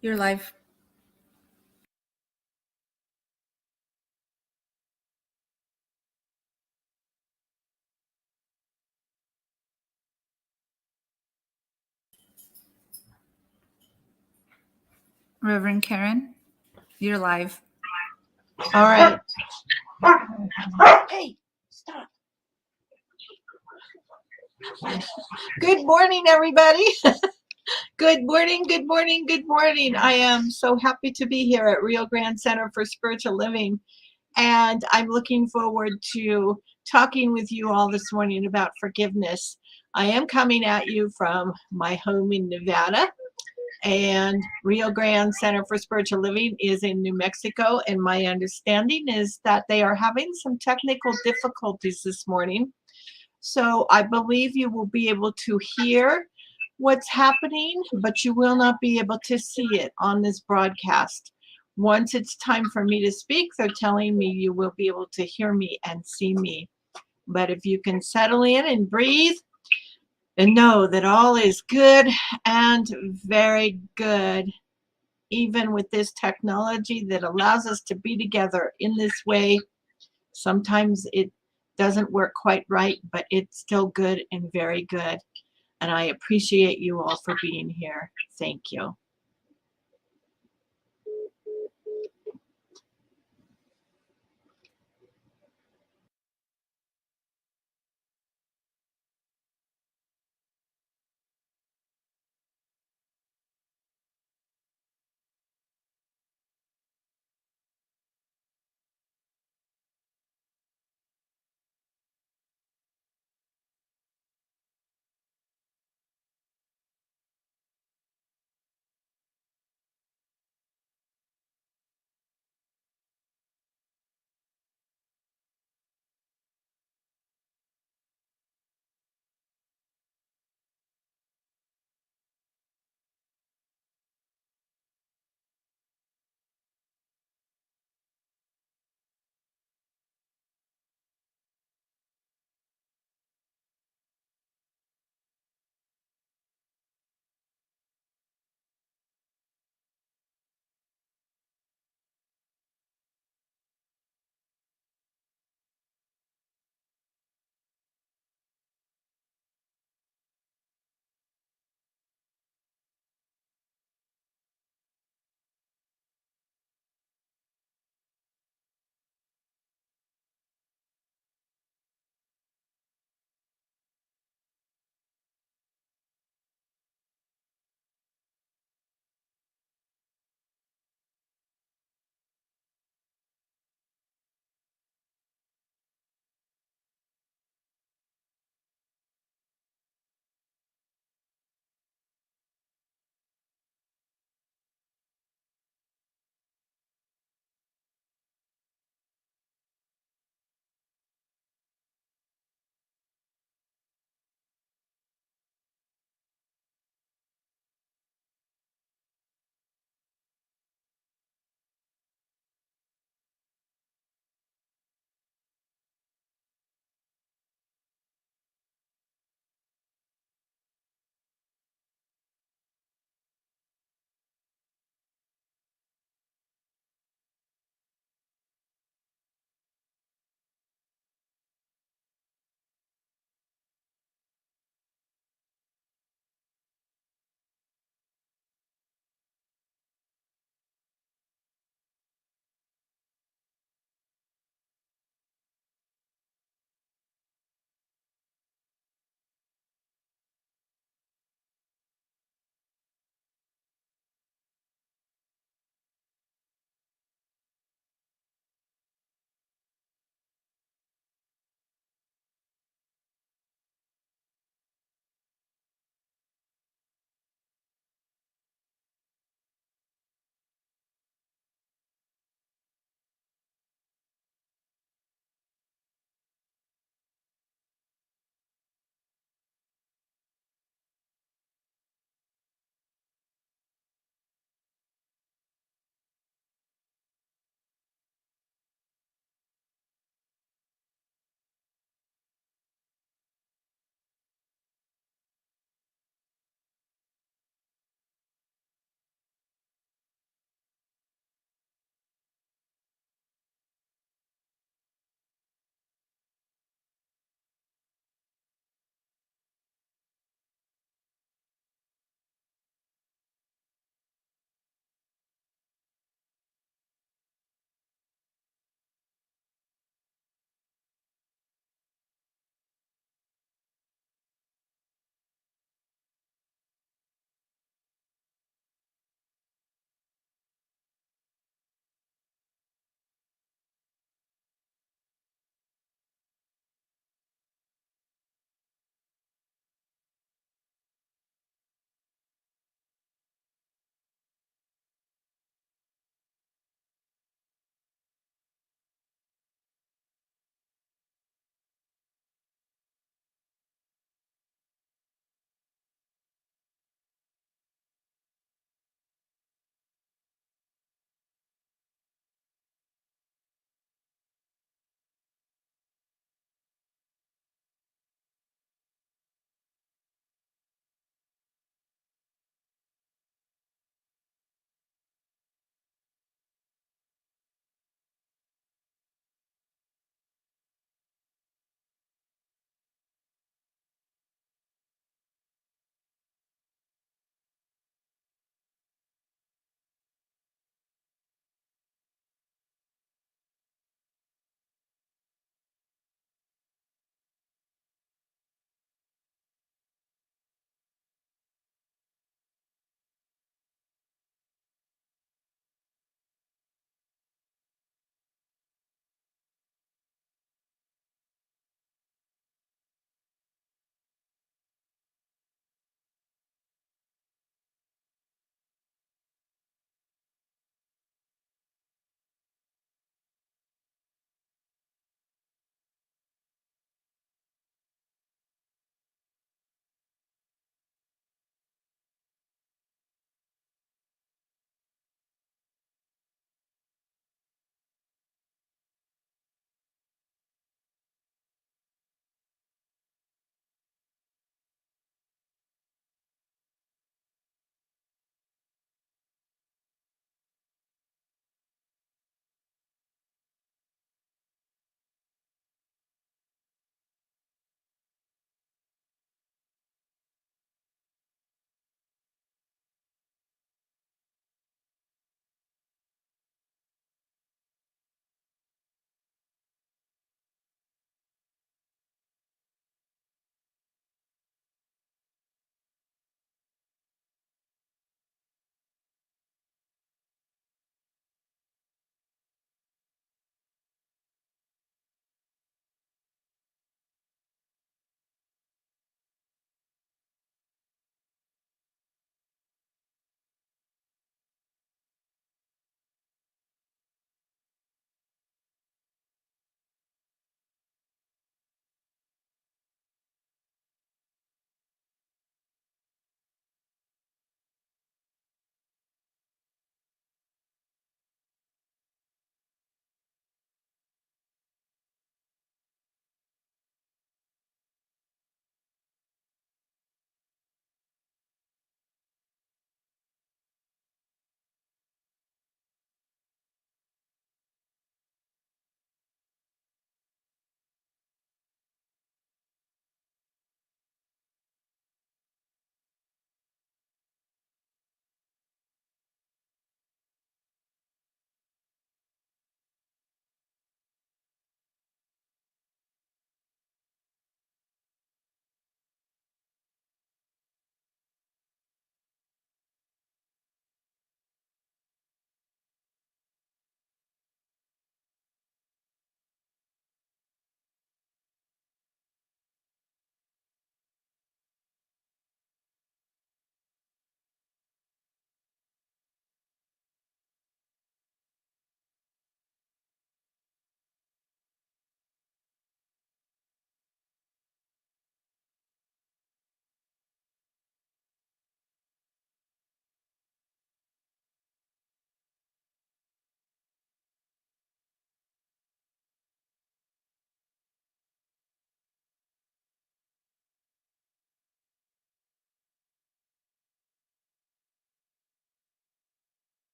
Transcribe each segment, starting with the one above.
You're live. Reverend Karen, you're live. All right. Hey, stop. Good morning, everybody. Good morning, good morning, good morning. I am so happy to be here at Rio Grande Center for Spiritual Living, and I'm looking forward to talking with you all this morning about forgiveness. I am coming at you from my home in Nevada, and Rio Grande Center for Spiritual Living is in New Mexico, and my understanding is that they are having some technical difficulties this morning. So I believe you will be able to hear what's happening, but you will not be able to see it on this broadcast. Once it's time for me to speak, they're telling me you will be able to hear me and see me. But if you can settle in and breathe and know that all is good and very good, even with this technology that allows us to be together in this way. Sometimes it doesn't work quite right, but it's still good and very good. And I appreciate you all for being here. Thank you.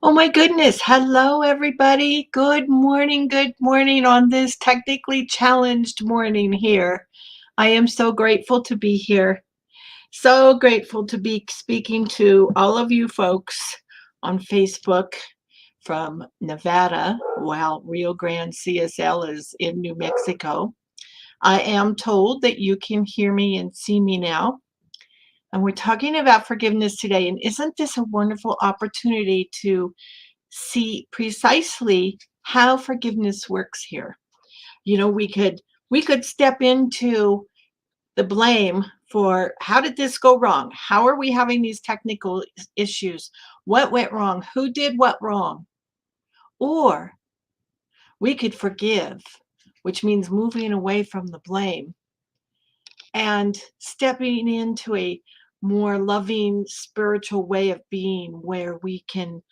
Oh my goodness. Hello, everybody. Good morning on this technically challenged morning here. I am so grateful to be here. So grateful to be speaking to all of you folks on Facebook from Nevada, while Rio Grande CSL is in New Mexico. I am told that you can hear me and see me now. And we're talking about forgiveness today. And isn't this a wonderful opportunity to see precisely how forgiveness works here? You know, we could step into the blame for how did this go wrong? How are we having these technical issues? What went wrong? Who did what wrong? Or we could forgive, which means moving away from the blame and stepping into a more loving spiritual way of being where we can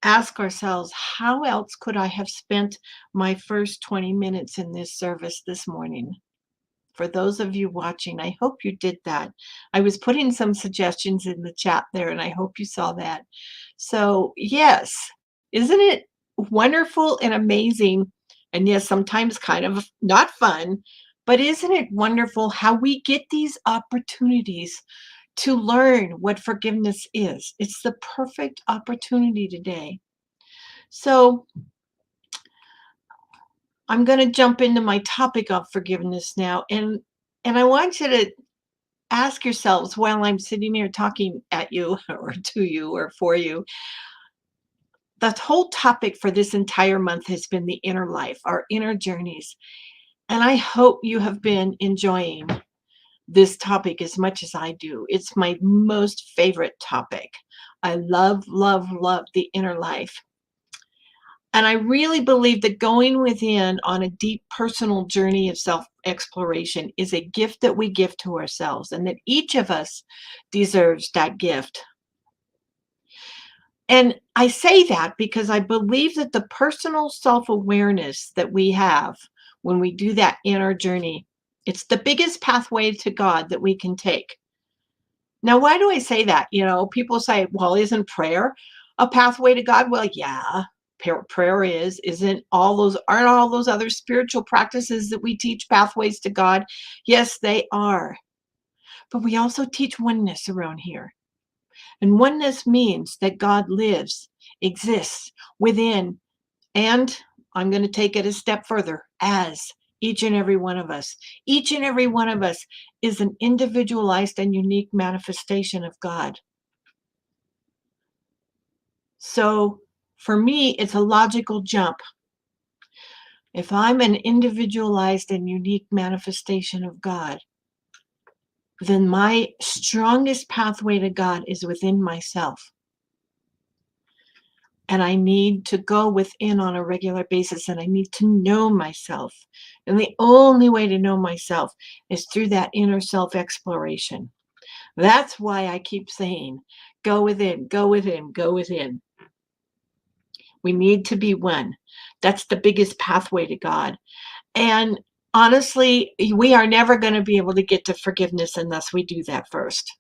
ask ourselves, how else could I have spent my first 20 minutes in this service this morning? For those of you watching, I hope you did that. I was putting some suggestions in the chat there, and I hope you saw that. So, yes, isn't it wonderful and amazing? And yes, sometimes kind of not fun, but isn't it wonderful how we get these opportunities to learn what forgiveness is? It's the perfect opportunity today. So, I'm going to jump into my topic of forgiveness now, and I want you to ask yourselves while I'm sitting here talking at you or to you or for you. The whole topic for this entire month has been the inner life, our inner journeys. And I hope you have been enjoying this topic as much as I do. It's my most favorite topic. I love, love, love the inner life. And I really believe that going within on a deep personal journey of self-exploration is a gift that we give to ourselves, and that each of us deserves that gift. And I say that because I believe that the personal self-awareness that we have when we do that inner journey, it's the biggest pathway to God that we can take. Now, why do I say that? You know, people say, well, isn't prayer a pathway to God? Well, yeah, prayer is. Aren't all those other spiritual practices that we teach pathways to God? Yes, they are. But we also teach oneness around here. And oneness means that God lives, exists within, and I'm going to take it a step further, as each and every one of us. Each and every one of us is an individualized and unique manifestation of God. So for me, it's a logical jump. If I'm an individualized and unique manifestation of God, then my strongest pathway to God is within myself. And I need to go within on a regular basis, and I need to know myself. And the only way to know myself is through that inner self-exploration. That's why I keep saying, go within, go within, go within. We need to be one. That's the biggest pathway to God. And honestly, we are never going to be able to get to forgiveness unless we do that first.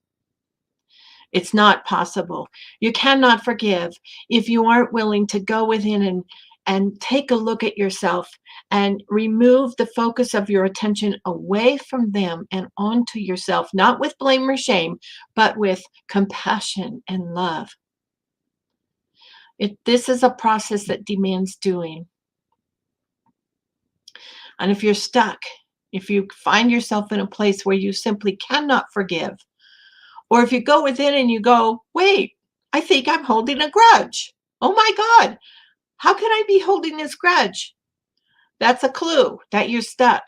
It's not possible. You cannot forgive if you aren't willing to go within and take a look at yourself and remove the focus of your attention away from them and onto yourself, not with blame or shame, but with compassion and love. This is a process that demands doing. And if you're stuck, if you find yourself in a place where you simply cannot forgive, or if you go within and you go, wait, I think I'm holding a grudge. Oh my God, how can I be holding this grudge? That's a clue that you're stuck.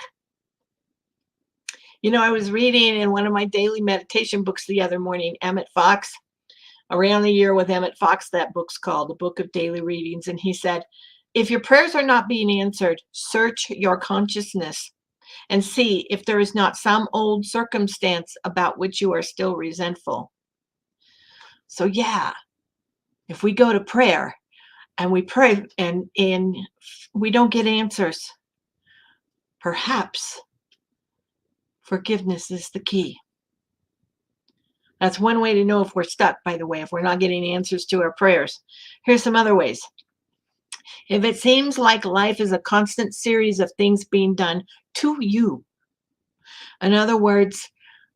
You know, I was reading in one of my daily meditation books the other morning, Emmett Fox, Around the Year with Emmett Fox, that book's called, The Book of Daily Readings. And he said, if your prayers are not being answered, search your consciousness and see if there is not some old circumstance about which you are still resentful. So yeah, if we go to prayer and we pray and we don't get answers, perhaps forgiveness is the key. That's one way to know if we're stuck, by the way, if we're not getting answers to our prayers. Here's some other ways. If it seems like life is a constant series of things being done to you, in other words,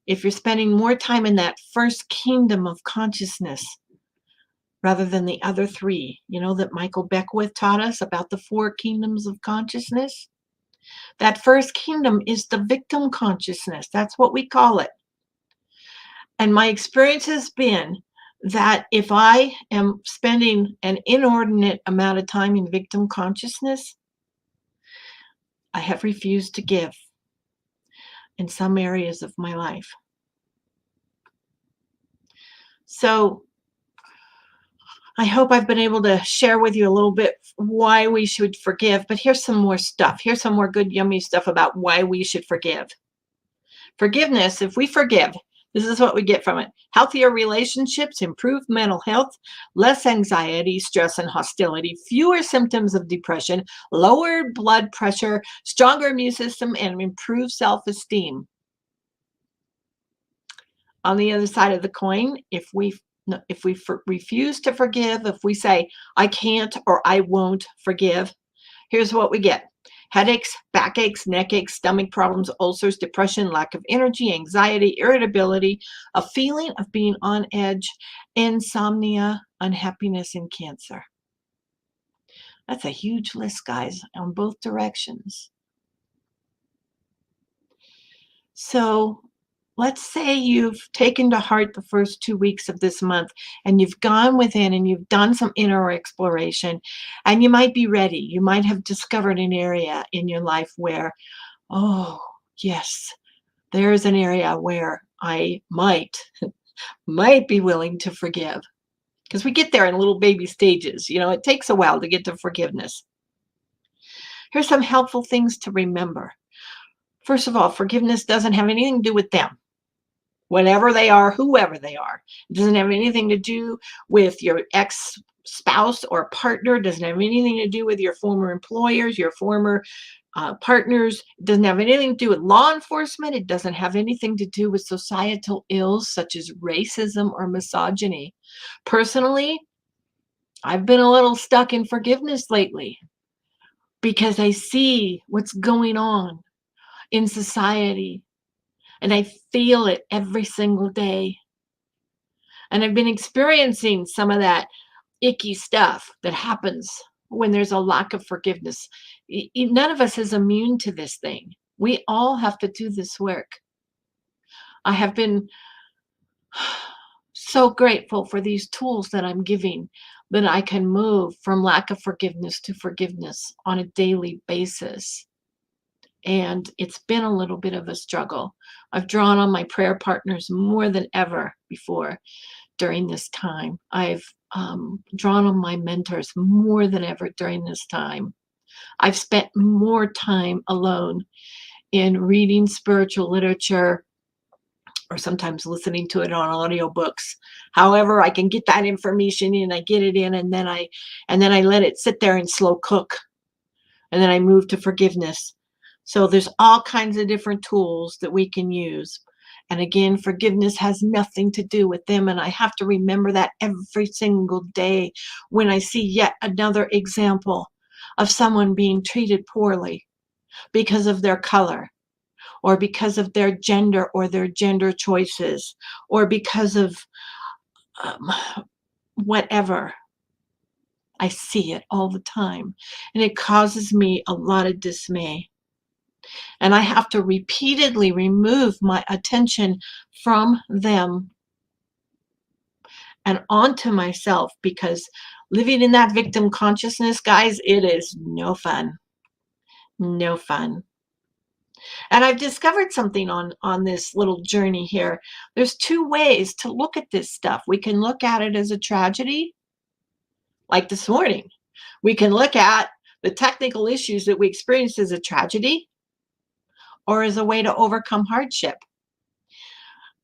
if you're spending more time in that first kingdom of consciousness rather than the other three, that Michael Beckwith taught us about the 4 kingdoms of consciousness, that first kingdom is the victim consciousness. That's what we call it. And my experience has been that if I am spending an inordinate amount of time in victim consciousness, I have refused to give in some areas of my life. So I hope I've been able to share with you a little bit why we should forgive, but here's some more stuff. Here's some more good, yummy stuff about why we should forgive. Forgiveness, if we forgive, this is what we get from it. Healthier relationships, improved mental health, less anxiety, stress, and hostility, fewer symptoms of depression, lowered blood pressure, stronger immune system, and improved self-esteem. On the other side of the coin, if we refuse to forgive, if we say, I can't or I won't forgive, here's what we get. Headaches, backaches, neck aches, stomach problems, ulcers, depression, lack of energy, anxiety, irritability, a feeling of being on edge, insomnia, unhappiness, and cancer. That's a huge list, guys, on both directions. So let's say you've taken to heart the first 2 weeks of this month and you've gone within and you've done some inner exploration and you might be ready. You might have discovered an area in your life where, oh, yes, there's an area where I might be willing to forgive. Because we get there in little baby stages. It takes a while to get to forgiveness. Here's some helpful things to remember. First of all, forgiveness doesn't have anything to do with them. Whatever they are, whoever they are. It doesn't have anything to do with your ex-spouse or partner. It doesn't have anything to do with your former employers, your former partners. It doesn't have anything to do with law enforcement. It doesn't have anything to do with societal ills such as racism or misogyny. Personally, I've been a little stuck in forgiveness lately because I see what's going on in society. And I feel it every single day. And I've been experiencing some of that icky stuff that happens when there's a lack of forgiveness. None of us is immune to this thing. We all have to do this work. I have been so grateful for these tools that I'm giving, that I can move from lack of forgiveness to forgiveness on a daily basis. And it's been a little bit of a struggle. I've drawn on my prayer partners more than ever before during this time. I've drawn on my mentors more than ever during this time. I've spent more time alone in reading spiritual literature or sometimes listening to it on audiobooks. However, I can get that information in, I get it in, and then I let it sit there and slow cook. And then I move to forgiveness. So there's all kinds of different tools that we can use. And again, forgiveness has nothing to do with them. And I have to remember that every single day when I see yet another example of someone being treated poorly because of their color, or because of their gender or their gender choices, or because of whatever. I see it all the time. And it causes me a lot of dismay. And I have to repeatedly remove my attention from them and onto myself, because living in that victim consciousness, guys, it is no fun. No fun. And I've discovered something on this little journey here. There's 2 ways to look at this stuff. We can look at it as a tragedy, like this morning. We can look at the technical issues that we experienced as a tragedy, or as a way to overcome hardship.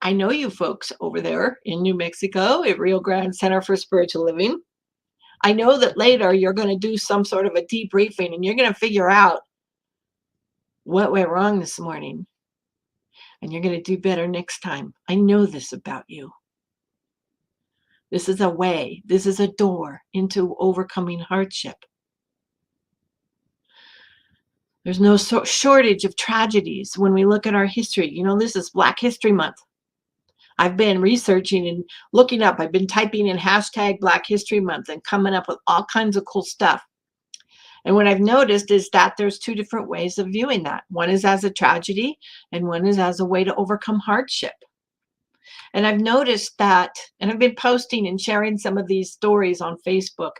I know you folks over there in New Mexico at Rio Grande Center for Spiritual Living. I know that later you're going to do some sort of a debriefing and you're going to figure out what went wrong this morning. And you're going to do better next time. I know this about you. This is a way. This is a door into overcoming hardship. There's no shortage of tragedies when we look at our history. You know, this is Black History Month. I've been researching and looking up. I've been typing in hashtag Black History Month and coming up with all kinds of cool stuff. And what I've noticed is that there's two different ways of viewing that. One is as a tragedy, and one is as a way to overcome hardship. And I've noticed that, and I've been posting and sharing some of these stories on Facebook,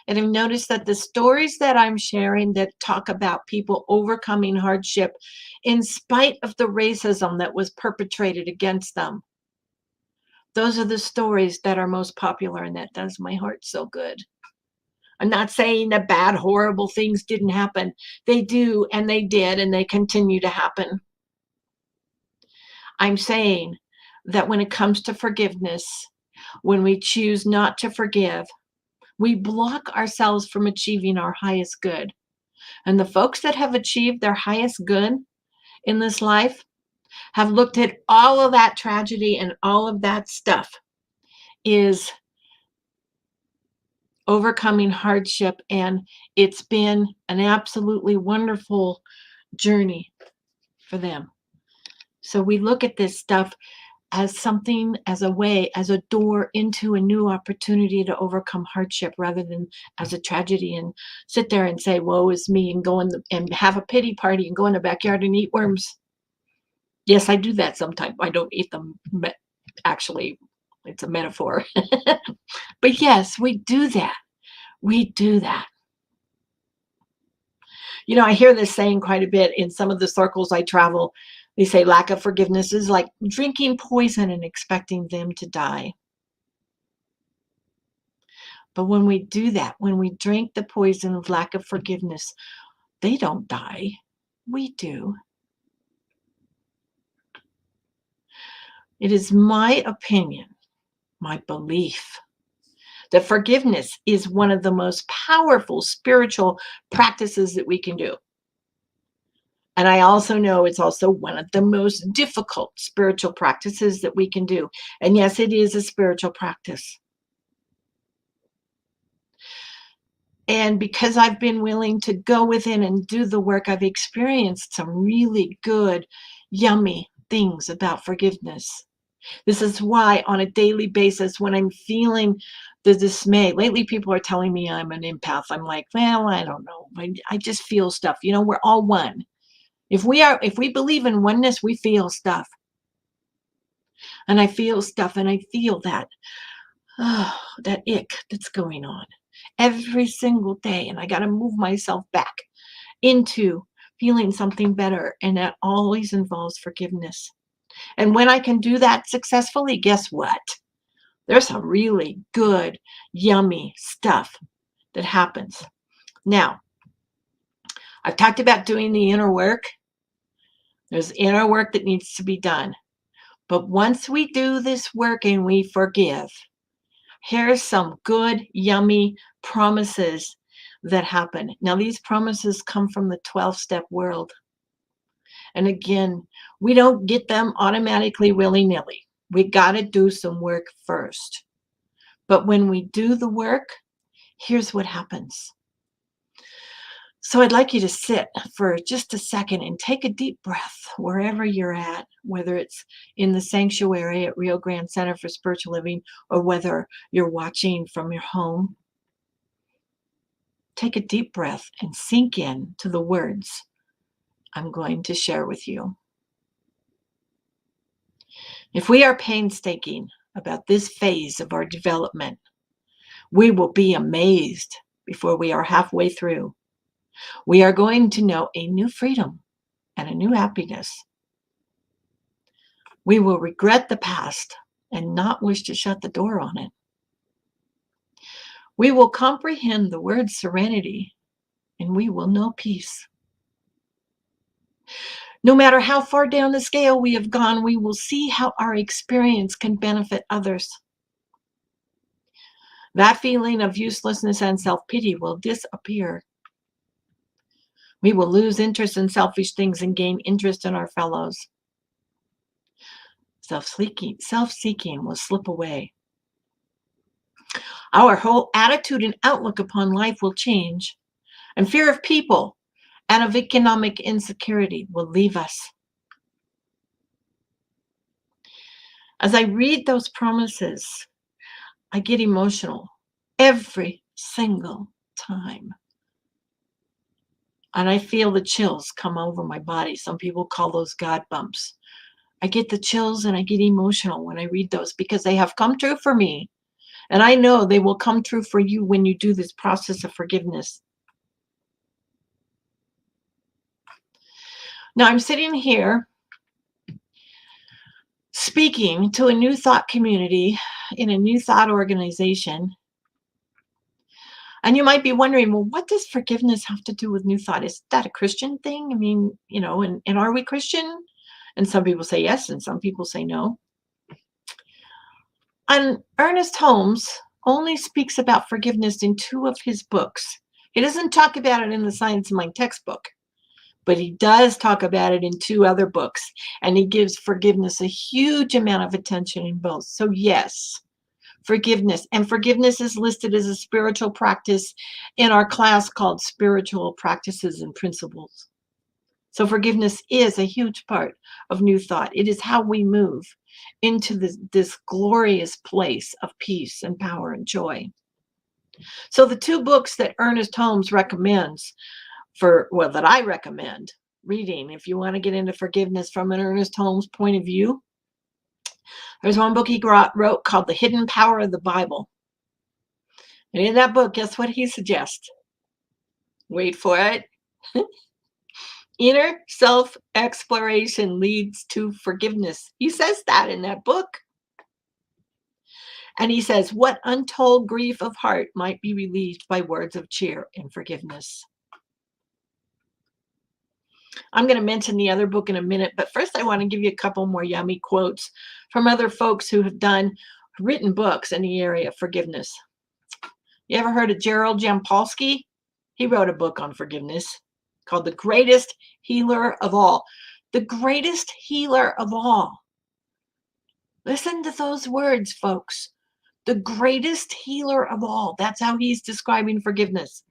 and I've noticed that the stories that I'm sharing that talk about people overcoming hardship in spite of the racism that was perpetrated against them, those are the stories that are most popular, and that does my heart so good. I'm not saying that bad, horrible things didn't happen. They do, and they did, and they continue to happen. I'm saying that when it comes to forgiveness, when we choose not to forgive, we block ourselves from achieving our highest good. And the folks that have achieved their highest good in this life have looked at all of that tragedy, and all of that stuff is overcoming hardship, and it's been an absolutely wonderful journey for them. So we look at this stuff as something, as a way, as a door into a new opportunity to overcome hardship, rather than as a tragedy and sit there and say, woe is me, and go in and have a pity party and go in the backyard and eat worms. Yes, I do that sometimes. I don't eat them. Actually, it's a metaphor. But yes, we do that. We do that. You know, I hear this saying quite a bit in some of the circles I travel. They say lack of forgiveness is like drinking poison and expecting them to die. But when we do that, when we drink the poison of lack of forgiveness, they don't die. We do. It is my opinion, my belief, that forgiveness is one of the most powerful spiritual practices that we can do. And I also know it's also one of the most difficult spiritual practices that we can do. And yes, it is a spiritual practice. And because I've been willing to go within and do the work, I've experienced some really good, yummy things about forgiveness. This is why on a daily basis, when I'm feeling the dismay, lately people are telling me I'm an empath. I'm like, well, I don't know. I just feel stuff. You know, we're all one. If we believe in oneness, we feel stuff. And I feel stuff, and I feel that, that ick that's going on every single day. And I got to move myself back into feeling something better. And that always involves forgiveness. And when I can do that successfully, guess what? There's some really good, yummy stuff that happens. Now, I've talked about doing the inner work. There's inner work that needs to be done. But once we do this work and we forgive, here's some good, yummy promises that happen. Now, these promises come from the 12-step world. And again, we don't get them automatically willy-nilly. We got to do some work first. But when we do the work, here's what happens. So I'd like you to sit for just a second and take a deep breath wherever you're at, whether it's in the sanctuary at Rio Grande Center for Spiritual Living, or whether you're watching from your home. Take a deep breath and sink in to the words I'm going to share with you. If we are painstaking about this phase of our development, we will be amazed before we are halfway through. We are going to know a new freedom and a new happiness. We will regret the past and not wish to shut the door on it. We will comprehend the word serenity, and we will know peace. No matter how far down the scale we have gone, we will see how our experience can benefit others. That feeling of uselessness and self-pity will disappear. We will lose interest in selfish things and gain interest in our fellows. Self-seeking will slip away. Our whole attitude and outlook upon life will change, and fear of people and of economic insecurity will leave us. As I read those promises, I get emotional every single time. And I feel the chills come over my body. Some people call those God bumps. I get the chills and I get emotional when I read those because they have come true for me. And I know they will come true for you when you do this process of forgiveness. Now I'm sitting here speaking to a new thought community in a new thought organization. And you might be wondering, well, what does forgiveness have to do with new thought? Is that a Christian thing? I mean, and are we Christian? And some people say yes, and some people say no. And Ernest Holmes only speaks about forgiveness in 2 of his books. He doesn't talk about it in the Science of Mind textbook, but he does talk about it in 2 other books, and he gives forgiveness a huge amount of attention in both. So yes, forgiveness. And forgiveness is listed as a spiritual practice in our class called Spiritual Practices and Principles. So forgiveness is a huge part of New Thought. It is how we move into this glorious place of peace and power and joy. So the 2 books that Ernest Holmes recommends that I recommend reading if you want to get into forgiveness from an Ernest Holmes point of view. There's one book he wrote called The Hidden Power of the Bible. And in that book, guess what he suggests? Wait for it. Inner self-exploration leads to forgiveness. He says that in that book. And he says, what untold grief of heart might be relieved by words of cheer and forgiveness. I'm going to mention the other book in a minute, but first I want to give you a couple more yummy quotes from other folks who have written books in the area of forgiveness. You ever heard of Gerald Jampolsky? He wrote a book on forgiveness called The Greatest Healer of All. The greatest healer of all. Listen to those words, folks. The greatest healer of all. That's how he's describing forgiveness.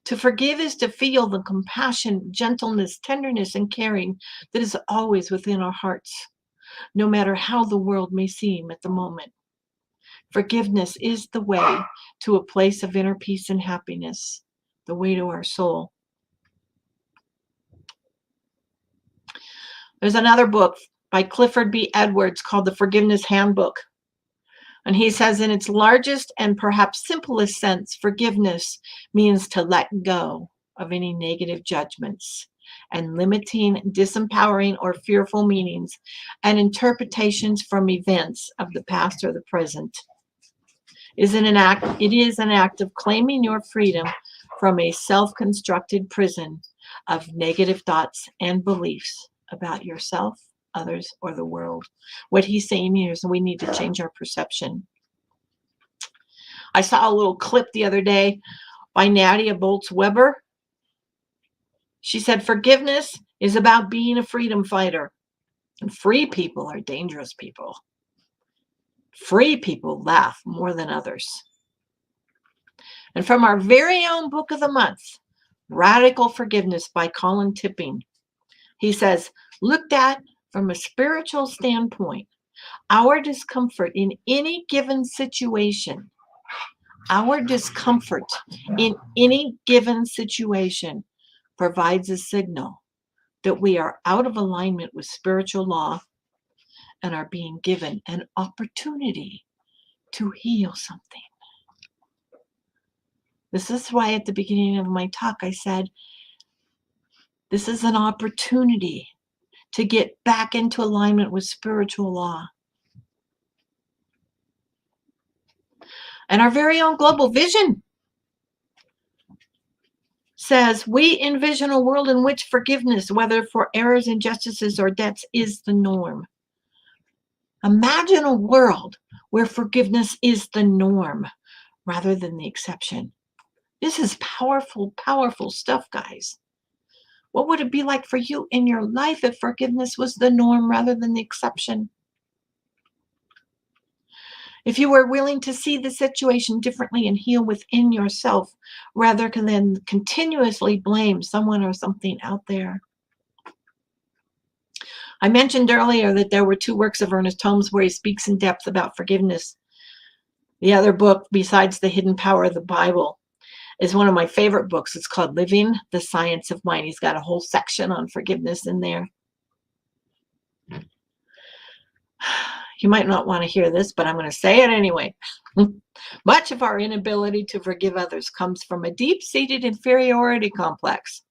To forgive is to feel the compassion, gentleness, tenderness, and caring that is always within our hearts, no matter how the world may seem at the moment. Forgiveness is the way to a place of inner peace and happiness, the way to our soul. There's another book by Clifford B. Edwards called The Forgiveness Handbook. And he says, in its largest and perhaps simplest sense, forgiveness means to let go of any negative judgments and limiting, disempowering, or fearful meanings and interpretations from events of the past or the present. It is an act of claiming your freedom from a self-constructed prison of negative thoughts and beliefs about yourself, others, or the world. What he's saying here is we need to change our perception. I saw a little clip the other day by Nadia Bolz-Weber. She said, forgiveness is about being a freedom fighter. And free people are dangerous people. Free people laugh more than others. And from our very own book of the month, Radical Forgiveness by Colin Tipping, he says, looked at from a spiritual standpoint, our discomfort in any given situation, provides a signal that we are out of alignment with spiritual law and are being given an opportunity to heal something. This is why at the beginning of my talk I said, this is an opportunity to get back into alignment with spiritual law. And our very own global vision says, we envision a world in which forgiveness, whether for errors, injustices, or debts, is the norm. Imagine a world where forgiveness is the norm rather than the exception. This is powerful, powerful stuff, guys. What would it be like for you in your life if forgiveness was the norm rather than the exception? If you were willing to see the situation differently and heal within yourself rather than continuously blame someone or something out there. I mentioned earlier that there were 2 works of Ernest Holmes where he speaks in depth about forgiveness. The other book, besides The Hidden Power of the Bible, is one of my favorite books. It's called Living the Science of Mind. He's got a whole section on forgiveness in there. You might not want to hear this, but I'm going to say it anyway. Much of our inability to forgive others comes from a deep-seated inferiority complex.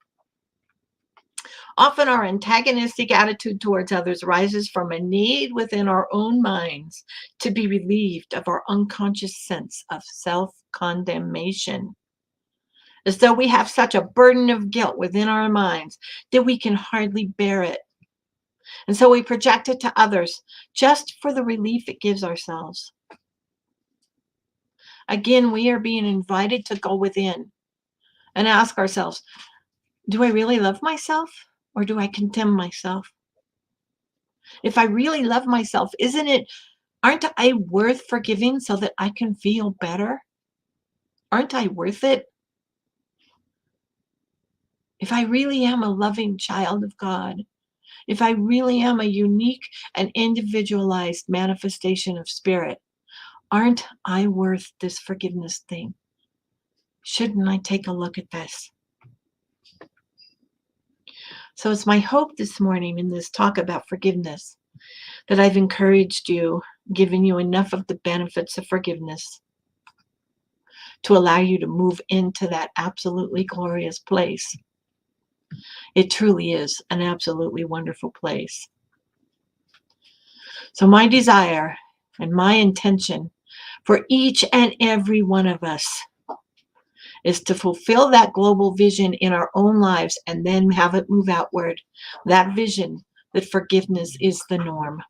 Often our antagonistic attitude towards others rises from a need within our own minds to be relieved of our unconscious sense of self-condemnation, as though we have such a burden of guilt within our minds that we can hardly bear it. And so we project it to others just for the relief it gives ourselves. Again, we are being invited to go within and ask ourselves, do I really love myself or do I condemn myself? If I really love myself, aren't I worth forgiving so that I can feel better? Aren't I worth it? If I really am a loving child of God, if I really am a unique and individualized manifestation of spirit, aren't I worth this forgiveness thing? Shouldn't I take a look at this? So it's my hope this morning in this talk about forgiveness that I've encouraged you, given you enough of the benefits of forgiveness to allow you to move into that absolutely glorious place. It truly is an absolutely wonderful place. So my desire and my intention for each and every one of us is to fulfill that global vision in our own lives and then have it move outward. That vision that forgiveness is the norm.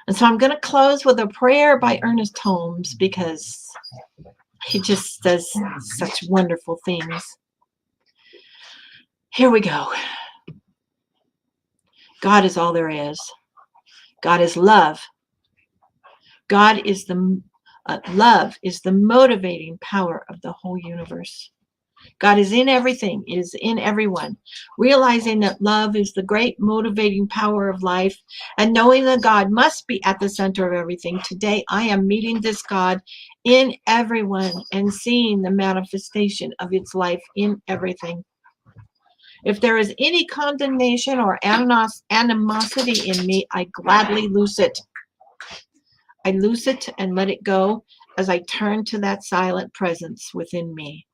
And so I'm going to close with a prayer by Ernest Holmes because he just does such wonderful things. Here we go. God is all there is. God is love. God is love is the motivating power of the whole universe. God is in everything, is in everyone. Realizing that love is the great motivating power of life and knowing that God must be at the center of everything. Today, I am meeting this God in everyone and seeing the manifestation of its life in everything. If there is any condemnation or animosity in me, I gladly loose it. I loose it and let it go as I turn to that silent presence within me,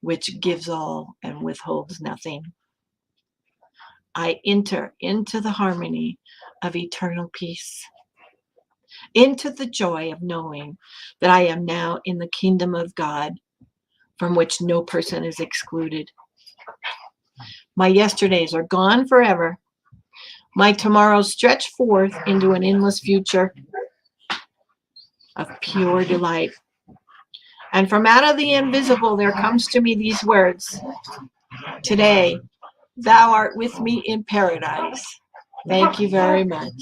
which gives all and withholds nothing. I enter into the harmony of eternal peace, into the joy of knowing that I am now in the kingdom of God, from which no person is excluded. My yesterdays are gone forever. My tomorrows stretch forth into an endless future of pure delight. And from out of the invisible there comes to me these words: today, thou art with me in paradise. Thank you very much.